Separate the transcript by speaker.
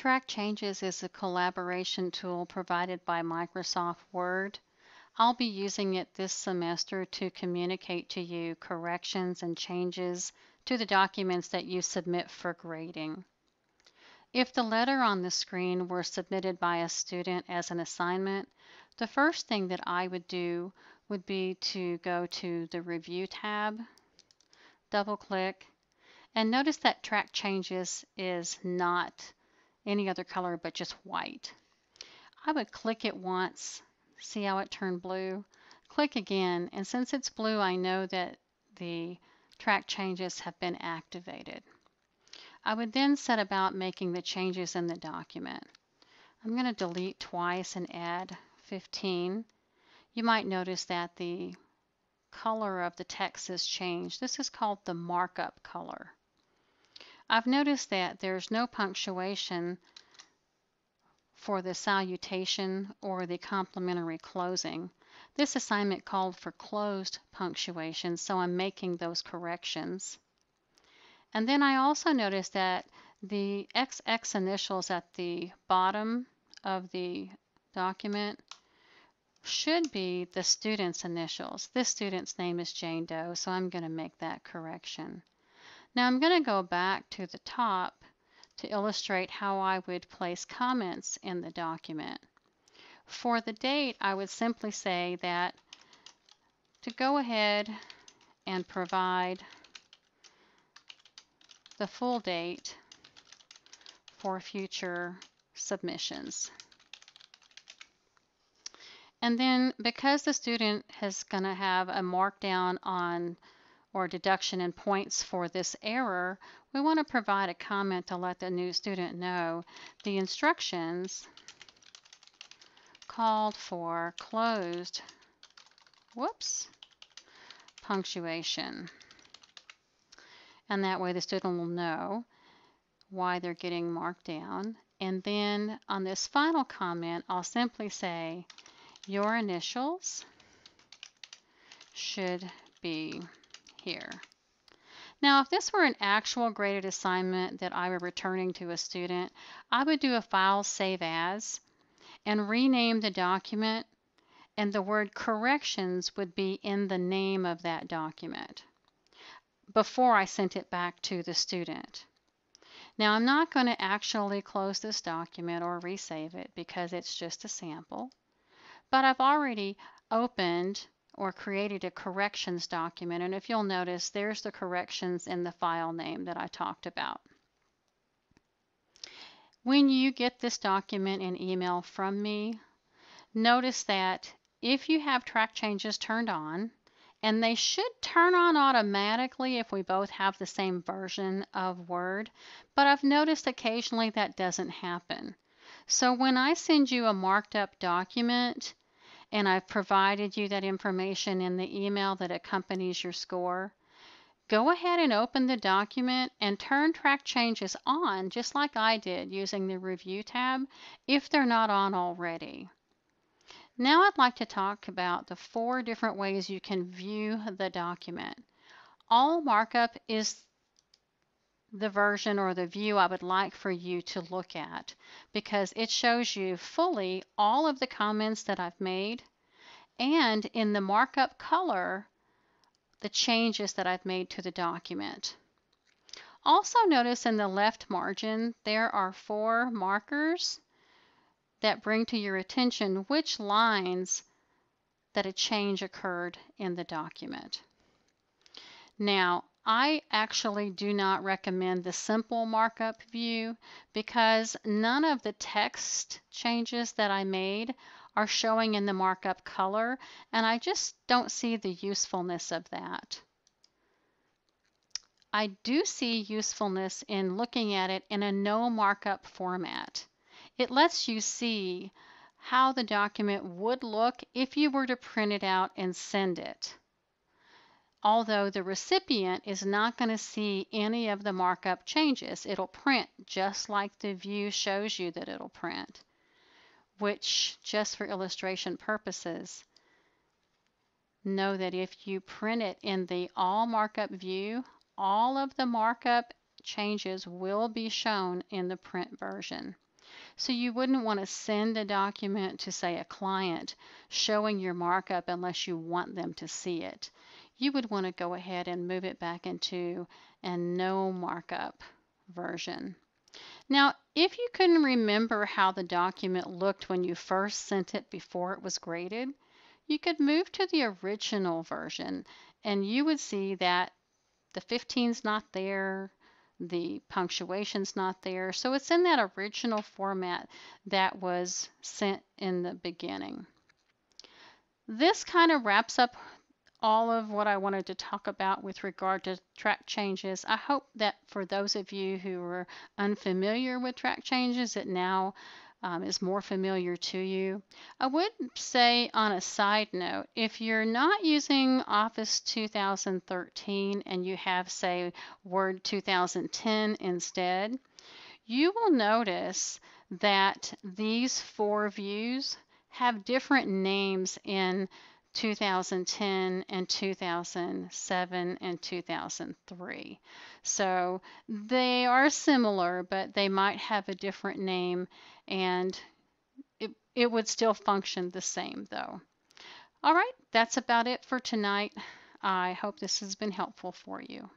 Speaker 1: Track Changes is a collaboration tool provided by Microsoft Word. I'll be using it this semester to communicate to you corrections and changes to the documents that you submit for grading. If the letter on the screen were submitted by a student as an assignment, the first thing that I would do would be to go to the Review tab, double-click, and notice that Track Changes is not any other color but just white. I would click it once, see how it turned blue, click again, and since it's blue, I know that the track changes have been activated. I would then set about making the changes in the document. I'm going to delete twice and add 15. You might notice that the color of the text has changed. This is called the markup color. I've noticed that there's no punctuation for the salutation or the complimentary closing. This assignment called for closed punctuation, so I'm making those corrections. And then I also noticed that the XX initials at the bottom of the document should be the student's initials. This student's name is Jane Doe, so I'm going to make that correction. Now I'm going to go back to the top to illustrate how I would place comments in the document. For the date, I would simply say that to go ahead and provide the full date for future submissions. And then because the student is going to have a markdown on or deduction in points for this error, we want to provide a comment to let the new student know the instructions called for closed, punctuation. And that way the student will know why they're getting marked down. And then on this final comment, I'll simply say, your initials should be here. Now, if this were an actual graded assignment that I were returning to a student, I would do a file save as and rename the document, and the word corrections would be in the name of that document before I sent it back to the student. Now, I'm not going to actually close this document or resave it because it's just a sample, but I've already opened or created a corrections document, and if you'll notice, there's the corrections in the file name that I talked about. When you get this document in email from me, notice that if you have track changes turned on, and they should turn on automatically if we both have the same version of Word, but I've noticed occasionally that doesn't happen. So when I send you a marked up document, and I've provided you that information in the email that accompanies your score, go ahead and open the document and turn track changes on, just like I did using the Review tab, if they're not on already. Now I'd like to talk about the 4 different ways you can view the document. All markup is the version or the view I would like for you to look at because it shows you fully all of the comments that I've made and in the markup color the changes that I've made to the document. Also notice in the left margin there are 4 markers that bring to your attention which lines that a change occurred in the document. Now, I actually do not recommend the simple markup view because none of the text changes that I made are showing in the markup color, and I just don't see the usefulness of that. I do see usefulness in looking at it in a no markup format. It lets you see how the document would look if you were to print it out and send it. Although the recipient is not going to see any of the markup changes. It'll print just like the view shows you that it'll print, which, just for illustration purposes, know that if you print it in the all markup view, all of the markup changes will be shown in the print version. So you wouldn't want to send a document to, say, a client showing your markup unless you want them to see it. You would want to go ahead and move it back into a no markup version. Now, if you couldn't remember how the document looked when you first sent it before it was graded, you could move to the original version and you would see that the 15's not there, the punctuation's not there. So it's in that original format that was sent in the beginning. This kind of wraps up all of what I wanted to talk about with regard to track changes. I hope that for those of you who are unfamiliar with track changes, it now is more familiar to you. I would say on a side note, if you're not using Office 2013 and you have, say, Word 2010 instead, you will notice that these four views have different names in 2010 and 2007 and 2003. So they are similar, but they might have a different name, and it would still function the same though. All right, that's about it for tonight. I hope this has been helpful for you.